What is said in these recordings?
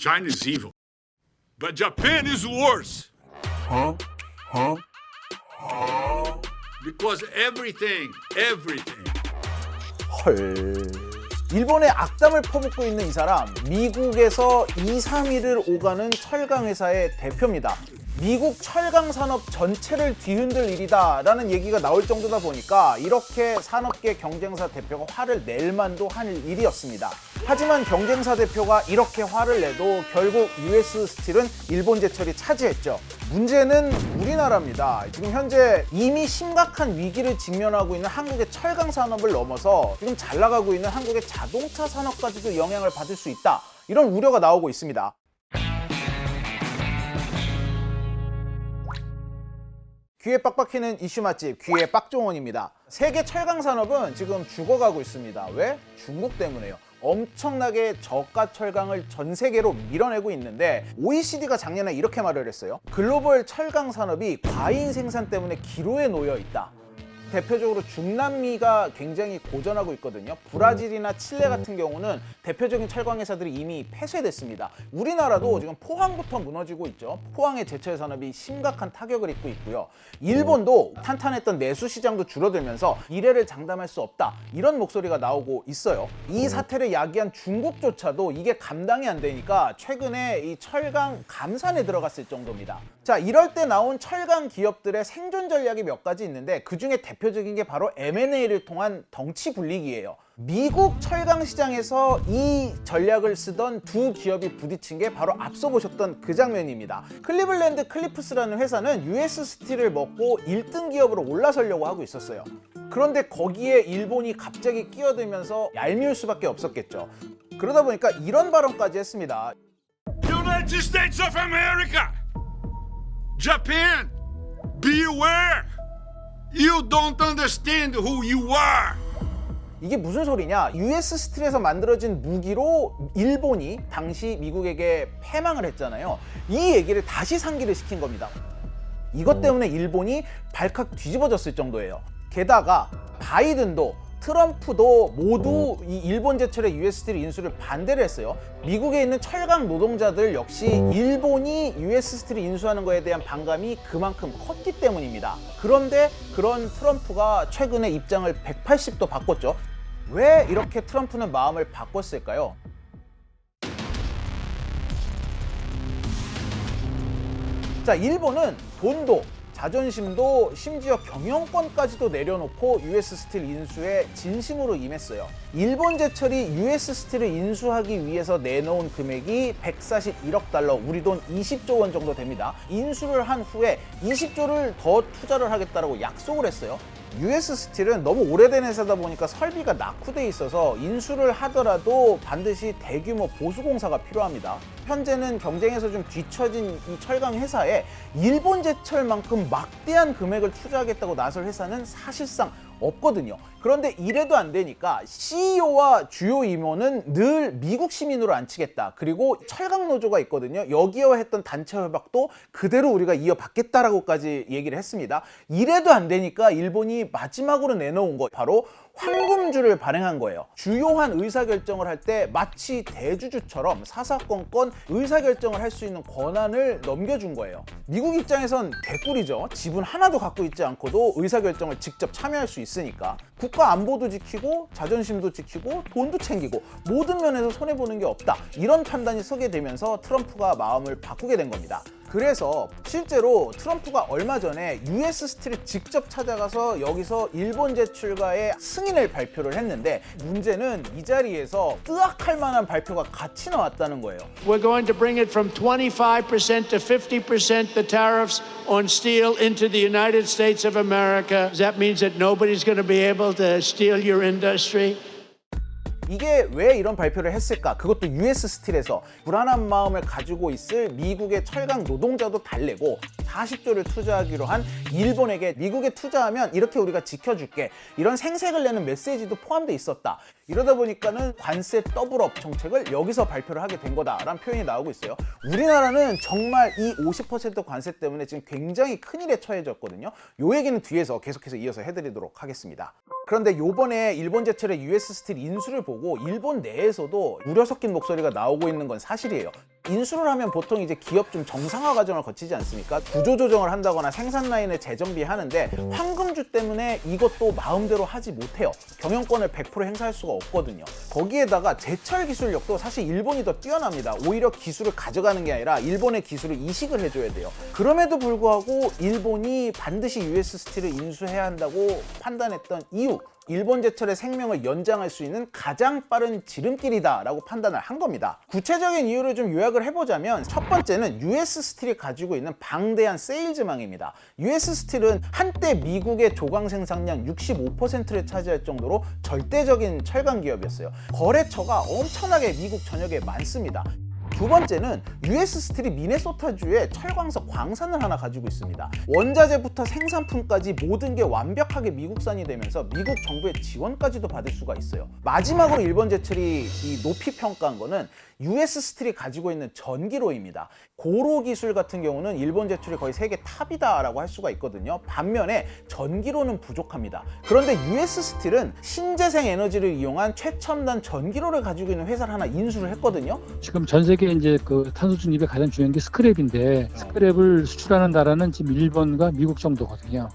China is evil. But Japan is worse. Because everything. 헐. 일본의 악담을 퍼붓고 있는 이 사람, 미국에서 2, 3위를 오가는 철강 회사의 대표입니다. 미국 철강 산업 전체를 뒤흔들 일이다 라는 얘기가 나올 정도다 보니까 이렇게 산업계 경쟁사 대표가 화를 낼 만도 한 일이었습니다. 하지만 경쟁사 대표가 이렇게 화를 내도 결국 US 스틸은 일본 제철이 차지했죠. 문제는 우리나라입니다. 지금 현재 이미 심각한 위기를 직면하고 있는 한국의 철강 산업을 넘어서 지금 잘 나가고 있는 한국의 자동차 산업까지도 영향을 받을 수 있다. 이런 우려가 나오고 있습니다. 귀에 빡빡히는 이슈 맛집 귀의 빡종원입니다. 세계 철강 산업은 지금 죽어가고 있습니다. 왜? 중국 때문에요. 엄청나게 저가 철강을 전 세계로 밀어내고 있는데 OECD가 작년에 이렇게 말을 했어요. 글로벌 철강 산업이 과잉 생산 때문에 기로에 놓여 있다. 대표적으로 중남미가 굉장히 고전하고 있거든요. 브라질이나 칠레 같은 경우는 대표적인 철강 회사들이 이미 폐쇄됐습니다. 우리나라도 지금 포항부터 무너지고 있죠. 포항의 제철 산업이 심각한 타격을 입고 있고요. 일본도 탄탄했던 내수 시장도 줄어들면서 미래를 장담할 수 없다. 이런 목소리가 나오고 있어요. 이 사태를 야기한 중국조차도 이게 감당이 안 되니까 최근에 이 철강 감산에 들어갔을 정도입니다. 자, 이럴 때 나온 철강 기업들의 생존 전략이 몇 가지 있는데 그중에 대표적인 게 바로 M&A를 통한 덩치 불리기예요. 미국 철강 시장에서 이 전략을 쓰던 두 기업이 부딪힌 게 바로 앞서 보셨던 그 장면입니다. 클리블랜드 클리프스라는 회사는 US 스틸을 먹고 1등 기업으로 올라서려고 하고 있었어요. 그런데 거기에 일본이 갑자기 끼어들면서 얄미울 수밖에 없었겠죠. 그러다 보니까 이런 발언까지 했습니다. United States of America! Japan! Beware! You don't understand who you are! 이게 무슨 소리냐? US 스틸에서 만들어진 무기로 일본이 당시 미국에게 패망을 했잖아요. 이 얘기를 다시 상기를 시킨 겁니다. 이것 때문에 일본이 발칵 뒤집어졌을 정도예요. 게다가 바이든도 트럼프도 모두 이 일본 제철의 US 스틸 인수를 반대를 했어요. 미국에 있는 철강 노동자들 역시 일본이 US 스틸을 인수하는 거에 대한 반감이 그만큼 컸기 때문입니다. 그런데 그런 트럼프가 최근에 입장을 180도 바꿨죠. 왜 이렇게 트럼프는 마음을 바꿨을까요? 자, 일본은 돈도 자존심도 심지어 경영권까지도 내려놓고 US 스틸 인수에 진심으로 임했어요. 일본 제철이 US 스틸을 인수하기 위해서 내놓은 금액이 141억 달러, 우리 돈 20조 원 정도 됩니다. 인수를 한 후에 20조를 더 투자를 하겠다고 약속을 했어요. US 스틸은 너무 오래된 회사다 보니까 설비가 낙후돼 있어서 인수를 하더라도 반드시 대규모 보수공사가 필요합니다. 현재는 경쟁에서 좀 뒤처진 이 철강 회사에 일본 제철만큼 막대한 금액을 투자하겠다고 나설 회사는 사실상 없거든요. 그런데 이래도 안 되니까 CEO와 주요 임원은 늘 미국 시민으로 앉히겠다. 그리고 철강 노조가 있거든요. 여기와 했던 단체 협약도 그대로 우리가 이어받겠다라고까지 얘기를 했습니다. 이래도 안 되니까 일본이 마지막으로 내놓은 거 바로 황금주를 발행한 거예요. 주요한 의사결정을 할 때 마치 대주주처럼 사사건건 의사결정을 할 수 있는 권한을 넘겨준 거예요. 미국 입장에선 개꿀이죠. 지분 하나도 갖고 있지 않고도 의사결정을 직접 참여할 수 있으니까. 국가 안보도 지키고 자존심도 지키고 돈도 챙기고 모든 면에서 손해보는 게 없다. 이런 판단이 서게 되면서 트럼프가 마음을 바꾸게 된 겁니다. 그래서 실제로 트럼프가 얼마 전에 US 스틸을 직접 찾아가서 여기서 일본 제출과의 승인을 발표를 했는데 문제는 이 자리에서 뜨악할 만한 발표가 같이 나왔다는 거예요. We're going to bring it from 25% to 50% the tariffs on steel into the United States of America. That means that nobody's going to be able to steal your industry. 이게 왜 이런 발표를 했을까? 그것도 US 스틸에서 불안한 마음을 가지고 있을 미국의 철강 노동자도 달래고 40조를 투자하기로 한 일본에게 미국에 투자하면 이렇게 우리가 지켜줄게, 이런 생색을 내는 메시지도 포함되어 있었다. 이러다 보니까는 관세 더블업 정책을 여기서 발표를 하게 된 거다라는 표현이 나오고 있어요. 우리나라는 정말 이 50% 관세 때문에 지금 굉장히 큰일에 처해졌거든요. 요 얘기는 뒤에서 계속해서 이어서 해드리도록 하겠습니다. 그런데 요번에 일본 제철의 US 스틸 인수를 보고 일본 내에서도 우려 섞인 목소리가 나오고 있는 건 사실이에요. 인수를 하면 보통 이제 기업 좀 정상화 과정을 거치지 않습니까? 구조 조정을 한다거나 생산 라인을 재정비하는데 황금주 때문에 이것도 마음대로 하지 못해요. 경영권을 100% 행사할 수가 없거든요. 거기에다가 제철 기술력도 사실 일본이 더 뛰어납니다. 오히려 기술을 가져가는 게 아니라 일본의 기술을 이식을 해줘야 돼요. 그럼에도 불구하고 일본이 반드시 US 스틸을 인수해야 한다고 판단했던 이유, 일본 제철의 생명을 연장할 수 있는 가장 빠른 지름길이다 라고 판단을 한 겁니다. 구체적인 이유를 좀 요약을 해보자면 첫 번째는 US 스틸이 가지고 있는 방대한 세일즈망입니다. US 스틸은 한때 미국의 조강 생산량 65%를 차지할 정도로 절대적인 철강 기업이었어요. 거래처가 엄청나게 미국 전역에 많습니다. 두 번째는 US 스틸이 미네소타주에 철광석 광산을 하나 가지고 있습니다. 원자재부터 생산품까지 모든 게 완벽하게 미국산이 되면서 미국 정부의 지원까지도 받을 수가 있어요. 마지막으로 일본 제철이 이 높이 평가한 거는 US 스틸이 가지고 있는 전기로입니다. 고로 기술 같은 경우는 일본 제철이 거의 세계 탑이다라고 할 수가 있거든요. 반면에 전기로는 부족합니다. 그런데 US 스틸은 신재생 에너지를 이용한 최첨단 전기로를 가지고 있는 회사를 하나 인수를 했거든요. 지금 전 세계 이제 그 탄소 중립의 가장 중요한 게 스크랩인데 스크랩을 수출하는 나라는 지금 일본과 미국 정도거든요.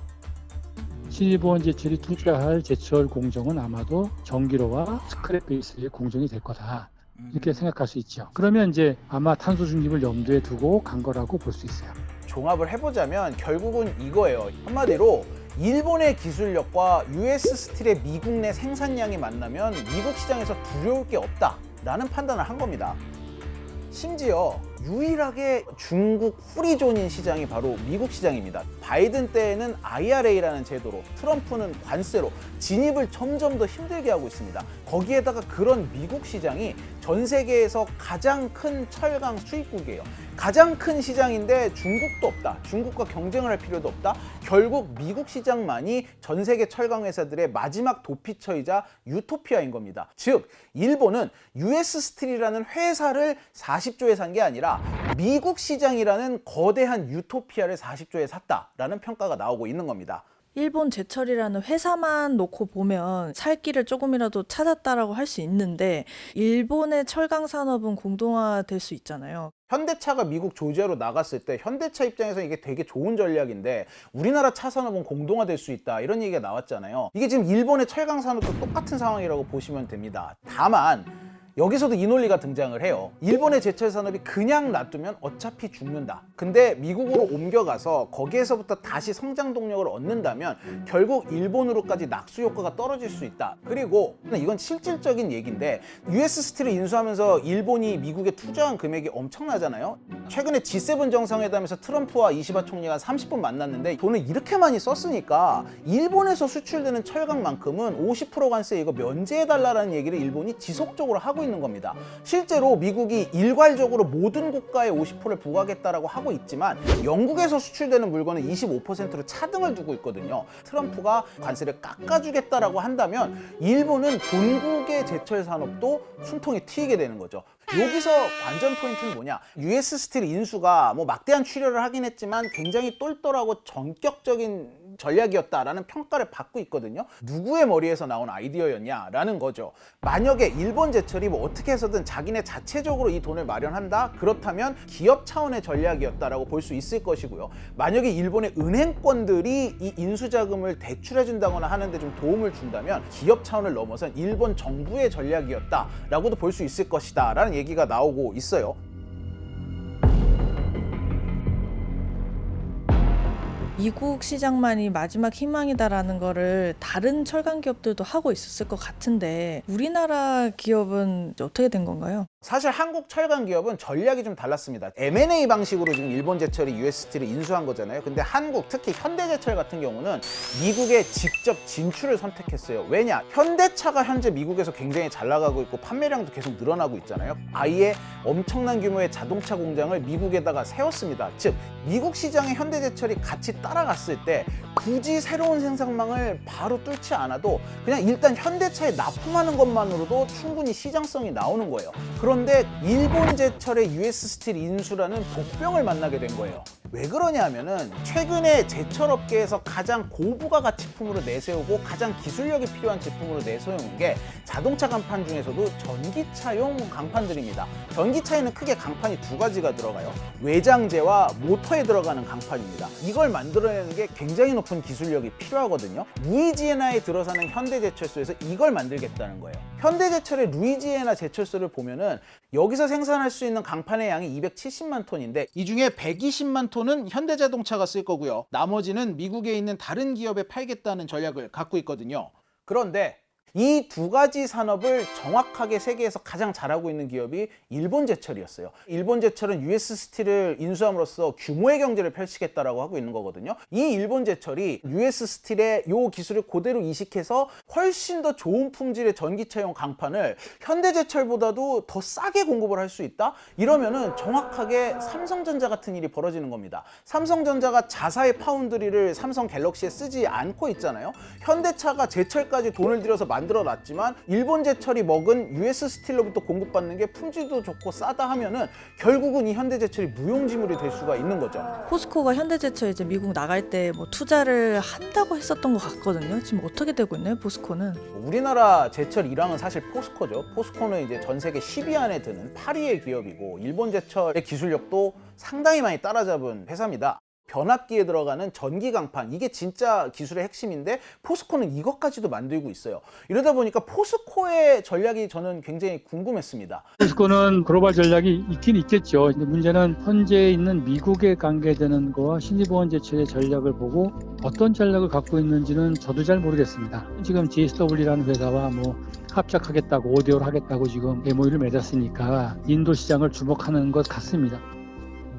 신일본 제철이 투자할 제철 공정은 아마도 전기로와 스크랩 베이스의 공정이 될 거다. 이렇게 생각할 수 있죠. 그러면 이제 아마 탄소 중립을 염두에 두고 간 거라고 볼 수 있어요. 종합을 해보자면 결국은 이거예요. 한마디로 일본의 기술력과 US 스틸의 미국 내 생산량이 만나면 미국 시장에서 두려울 게 없다라는 판단을 한 겁니다. 심지어 유일하게 중국 프리존인 시장이 바로 미국 시장입니다. 바이든 때에는 IRA라는 제도로, 트럼프는 관세로 진입을 점점 더 힘들게 하고 있습니다. 거기에다가 그런 미국 시장이 전 세계에서 가장 큰 철강 수입국이에요. 가장 큰 시장인데 중국도 없다. 중국과 경쟁을 할 필요도 없다. 결국 미국 시장만이 전 세계 철강 회사들의 마지막 도피처이자 유토피아인 겁니다. 즉 일본은 US 스틸이라는 회사를 40조에 산 게 아니라 미국 시장이라는 거대한 유토피아를 40조에 샀다라는 평가가 나오고 있는 겁니다. 일본 제철이라는 회사만 놓고 보면 살 길을 조금이라도 찾았다라고 할 수 있는데 일본의 철강 산업은 공동화될 수 있잖아요. 현대차가 미국 조지아로 나갔을 때 현대차 입장에서 이게 되게 좋은 전략인데 우리나라 차 산업은 공동화될 수 있다 이런 얘기가 나왔잖아요. 이게 지금 일본의 철강 산업도 똑같은 상황이라고 보시면 됩니다. 다만 여기서도 이 논리가 등장을 해요. 일본의 제철 산업이 그냥 놔두면 어차피 죽는다. 근데 미국으로 옮겨가서 거기에서부터 다시 성장 동력을 얻는다면 결국 일본으로까지 낙수 효과가 떨어질 수 있다. 그리고 이건 실질적인 얘기인데 US 스틸을 인수하면서 일본이 미국에 투자한 금액이 엄청나잖아요. 최근에 G7 정상회담에서 트럼프와 이시바 총리가 30분 만났는데 돈을 이렇게 많이 썼으니까 일본에서 수출되는 철강만큼은 50% 관세 이거 면제해달라는 얘기를 일본이 지속적으로 하고 있는 겁니다. 실제로 미국이 일괄적으로 모든 국가에 50%를 부과하겠다라고 하고 있지만 영국에서 수출되는 물건은 25%로 차등을 두고 있거든요. 트럼프가 관세를 깎아주겠다라고 한다면 일본은 본국의 제철 산업도 숨통이 트이게 되는 거죠. 여기서 관전 포인트는 뭐냐? US 스틸 인수가 뭐 막대한 출혈을 하긴 했지만 굉장히 똘똘하고 전격적인 전략이었다라는 평가를 받고 있거든요. 누구의 머리에서 나온 아이디어였냐라는 거죠. 만약에 일본 제철이 뭐 어떻게 해서든 자기네 자체적으로 이 돈을 마련한다? 그렇다면 기업 차원의 전략이었다라고 볼 수 있을 것이고요. 만약에 일본의 은행권들이 이 인수 자금을 대출해준다거나 하는데 좀 도움을 준다면 기업 차원을 넘어선 일본 정부의 전략이었다라고도 볼 수 있을 것이다라는 얘기가 나오고 있어요. 미국 시장만이 마지막 희망이다라는 거를 다른 철강 기업들도 하고 있었을 것 같은데 우리나라 기업은 어떻게 된 건가요? 사실 한국 철강 기업은 전략이 좀 달랐습니다. M&A 방식으로 지금 일본 제철이 US 스틸을 인수한 거잖아요. 근데 한국, 특히 현대제철 같은 경우는 미국에 직접 진출을 선택했어요. 왜냐? 현대차가 현재 미국에서 굉장히 잘 나가고 있고 판매량도 계속 늘어나고 있잖아요. 아예 엄청난 규모의 자동차 공장을 미국에다가 세웠습니다. 즉 미국 시장에 현대제철이 같이 따라갔을 때 굳이 새로운 생산망을 바로 뚫지 않아도 그냥 일단 현대차에 납품하는 것만으로도 충분히 시장성이 나오는 거예요. 그런데 일본 제철의 US 스틸 인수라는 독병을 만나게 된 거예요. 왜 그러냐 하면은 최근에 제철업계에서 가장 고부가가치품으로 내세우고 가장 기술력이 필요한 제품으로 내세우는 게 자동차 강판 중에서도 전기차용 강판들입니다. 전기차에는 크게 강판이 두 가지가 들어가요. 외장재와 모터에 들어가는 강판입니다. 이걸 만들어내는 게 굉장히 높은 기술력이 필요하거든요. 루이지애나에 들어서는 현대제철소에서 이걸 만들겠다는 거예요. 현대제철의 루이지애나 제철소를 보면은 여기서 생산할 수 있는 강판의 양이 270만 톤인데 이 중에 120만 톤은 현대자동차가 쓸 거고요. 나머지는 미국에 있는 다른 기업에 팔겠다는 전략을 갖고 있거든요. 그런데 이 두 가지 산업을 정확하게 세계에서 가장 잘하고 있는 기업이 일본제철이었어요. 일본제철은 US 스틸을 인수함으로써 규모의 경제를 펼치겠다라고 하고 있는 거거든요. 이 일본제철이 US 스틸의 이 기술을 그대로 이식해서 훨씬 더 좋은 품질의 전기차용 강판을 현대제철보다도 더 싸게 공급을 할 수 있다? 이러면은 정확하게 삼성전자 같은 일이 벌어지는 겁니다. 삼성전자가 자사의 파운드리를 삼성 갤럭시에 쓰지 않고 있잖아요. 현대차가 제철까지 돈을 들여서 만들어놨지만 일본 제철이 먹은 US 스틸로부터 공급받는 게 품질도 좋고 싸다 하면은 결국은 이 현대제철이 무용지물이 될 수가 있는 거죠. 포스코가 현대제철 이제 미국 나갈 때 뭐 투자를 한다고 했었던 것 같거든요. 지금 어떻게 되고 있나요, 포스코는? 우리나라 제철 1항은 사실 포스코죠. 포스코는 이제 전 세계 10위 안에 드는 8위의 기업이고 일본 제철의 기술력도 상당히 많이 따라잡은 회사입니다. 변압기에 들어가는 전기 강판, 이게 진짜 기술의 핵심인데 포스코는 이것까지도 만들고 있어요. 이러다 보니까 포스코의 전략이 저는 굉장히 궁금했습니다. 포스코는 글로벌 전략이 있긴 있겠죠. 근데 문제는 현재 있는 미국에 관계되는 거와 신일보원제철의 전략을 보고 어떤 전략을 갖고 있는지는 저도 잘 모르겠습니다. 지금 JSW라는 회사와 뭐 합작하겠다고 5대5를 하겠다고 지금 MOU를 맺었으니까 인도 시장을 주목하는 것 같습니다.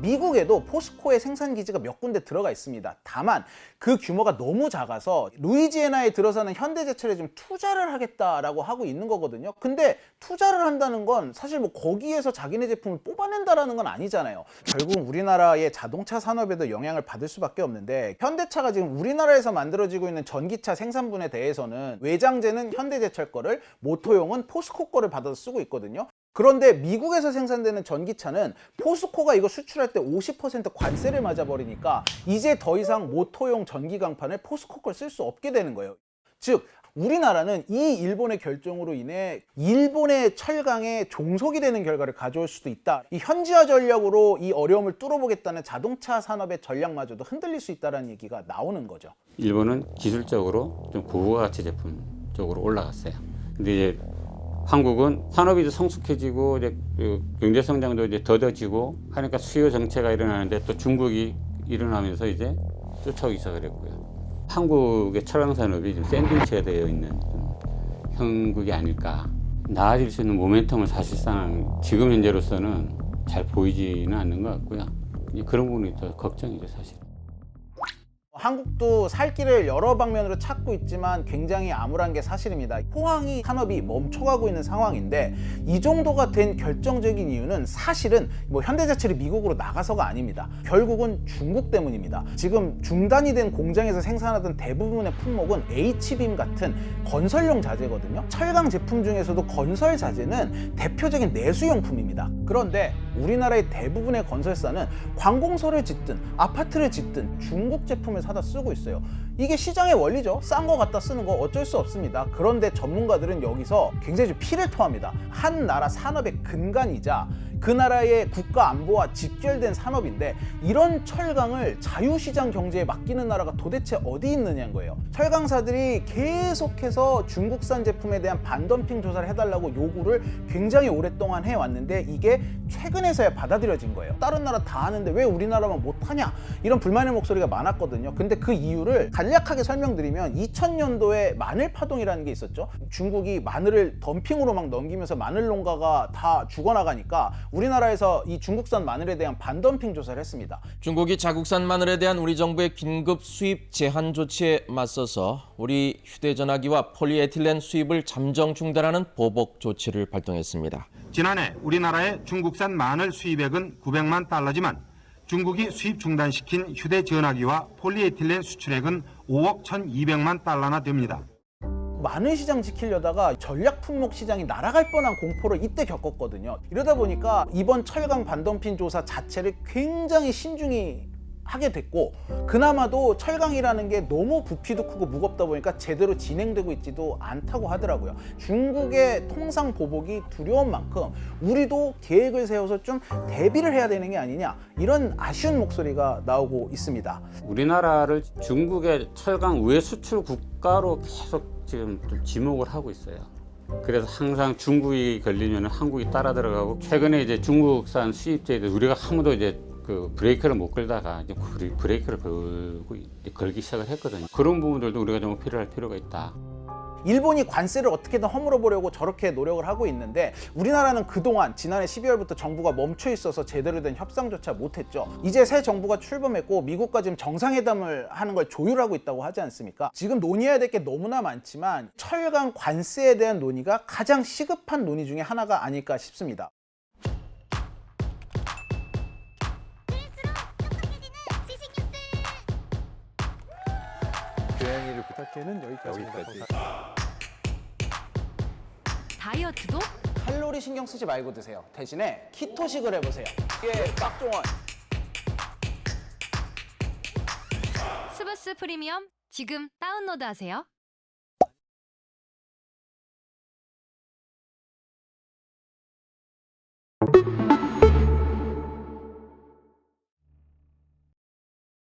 미국에도 포스코의 생산 기지가 몇 군데 들어가 있습니다. 다만 그 규모가 너무 작아서 루이지애나에 들어서는 현대제철에 좀 투자를 하겠다라고 하고 있는 거거든요. 근데 투자를 한다는 건 사실 뭐 거기에서 자기네 제품을 뽑아낸다라는 건 아니잖아요. 결국 우리나라의 자동차 산업에도 영향을 받을 수밖에 없는데 현대차가 지금 우리나라에서 만들어지고 있는 전기차 생산분에 대해서는 외장재는 현대제철 거를, 모토용은 포스코 거를 받아서 쓰고 있거든요. 그런데 미국에서 생산되는 전기차는 포스코가 이거 수출할 때 50% 관세를 맞아버리니까 이제 더 이상 모토용 전기 강판을 포스코 걸 쓸 수 없게 되는 거예요. 즉 우리나라는 이 일본의 결정으로 인해 일본의 철강에 종속이 되는 결과를 가져올 수도 있다. 이 현지화 전략으로 이 어려움을 뚫어보겠다는 자동차 산업의 전략마저도 흔들릴 수 있다는 얘기가 나오는 거죠. 일본은 기술적으로 좀 고부가가치 제품 쪽으로 올라갔어요. 근데 이제 한국은 산업이 이제 성숙해지고 이제 경제 성장도 이제 더뎌지고 하니까 수요 정체가 일어나는데 또 중국이 일어나면서 이제 쫓아오기 시작을 했고요. 한국의 철강 산업이 좀 샌드위치가 되어 있는 형국이 아닐까. 나아질 수 있는 모멘텀을 사실상 지금 현재로서는 잘 보이지는 않는 것 같고요. 그런 부분이 더 걱정이죠, 사실. 한국도 살 길을 여러 방면으로 찾고 있지만 굉장히 암울한 게 사실입니다. 포항이 산업이 멈춰가고 있는 상황인데 이 정도가 된 결정적인 이유는 사실은 뭐 현대제철이 미국으로 나가서가 아닙니다. 결국은 중국 때문입니다. 지금 중단이 된 공장에서 생산하던 대부분의 품목은 H빔 같은 건설용 자재거든요. 철강 제품 중에서도 건설 자재는 대표적인 내수용품입니다. 그런데 우리나라의 대부분의 건설사는 관공서를 짓든 아파트를 짓든 중국 제품을 사다 쓰고 있어요. 이게 시장의 원리죠. 싼 거 갖다 쓰는 거 어쩔 수 없습니다. 그런데 전문가들은 여기서 굉장히 좀 피를 토합니다. 한 나라 산업의 근간이자 그 나라의 국가 안보와 직결된 산업인데 이런 철강을 자유시장 경제에 맡기는 나라가 도대체 어디 있느냐는 거예요. 철강사들이 계속해서 중국산 제품에 대한 반덤핑 조사를 해달라고 요구를 굉장히 오랫동안 해왔는데 이게 최근에서야 받아들여진 거예요. 다른 나라 다 하는데 왜 우리나라만 못하냐, 이런 불만의 목소리가 많았거든요. 근데 그 이유를 간략하게 설명드리면 2000년도에 마늘 파동이라는 게 있었죠. 중국이 마늘을 덤핑으로 막 넘기면서 마늘 농가가 다 죽어나가니까 우리나라에서 이 중국산 마늘에 대한 반덤핑 조사를 했습니다. 중국이 자국산 마늘에 대한 우리 정부의 긴급 수입 제한 조치에 맞서서 우리 휴대전화기와 폴리에틸렌 수입을 잠정 중단하는 보복 조치를 발동했습니다. 지난해 우리나라의 중국산 마늘 수입액은 900만 달러지만 중국이 수입 중단시킨 휴대전화기와 폴리에틸렌 수출액은 5억 1,200만 달러나 됩니다. 마늘 시장 지키려다가 전략 품목 시장이 날아갈 뻔한 공포를 이때 겪었거든요. 이러다 보니까 이번 철강 반덤핑 조사 자체를 굉장히 신중히 하게 됐고, 그나마도 철강이라는 게 너무 부피도 크고 무겁다 보니까 제대로 진행되고 있지도 않다고 하더라고요. 중국의 통상 보복이 두려운 만큼 우리도 계획을 세워서 좀 대비를 해야 되는 게 아니냐, 이런 아쉬운 목소리가 나오고 있습니다. 우리나라를 중국의 철강 우회 수출 국가로 계속 지금 좀 지목을 하고 있어요. 그래서 항상 중국이 걸리면 한국이 따라 들어가고, 최근에 이제 중국산 수입제에 대해서 우리가 한 번도 이제 그 브레이크를 못 걸다가 이제 브레이크를 걸기 시작을 했거든요. 그런 부분들도 우리가 좀 필요할 필요가 있다. 일본이 관세를 어떻게든 허물어 보려고 저렇게 노력을 하고 있는데, 우리나라는 그동안 지난해 12월부터 정부가 멈춰 있어서 제대로 된 협상조차 못했죠. 이제 새 정부가 출범했고 미국과 지금 정상회담을 하는 걸 조율하고 있다고 하지 않습니까? 지금 논의해야 될 게 너무나 많지만 철강 관세에 대한 논의가 가장 시급한 논의 중에 하나가 아닐까 싶습니다. 고양이를 부탁해는 여기까지. 다이어트도? 칼로리 신경 쓰지 말고 드세요. 대신에 키토식을 해보세요. 이게 빡종원. 스브스 프리미엄 지금 다운로드하세요.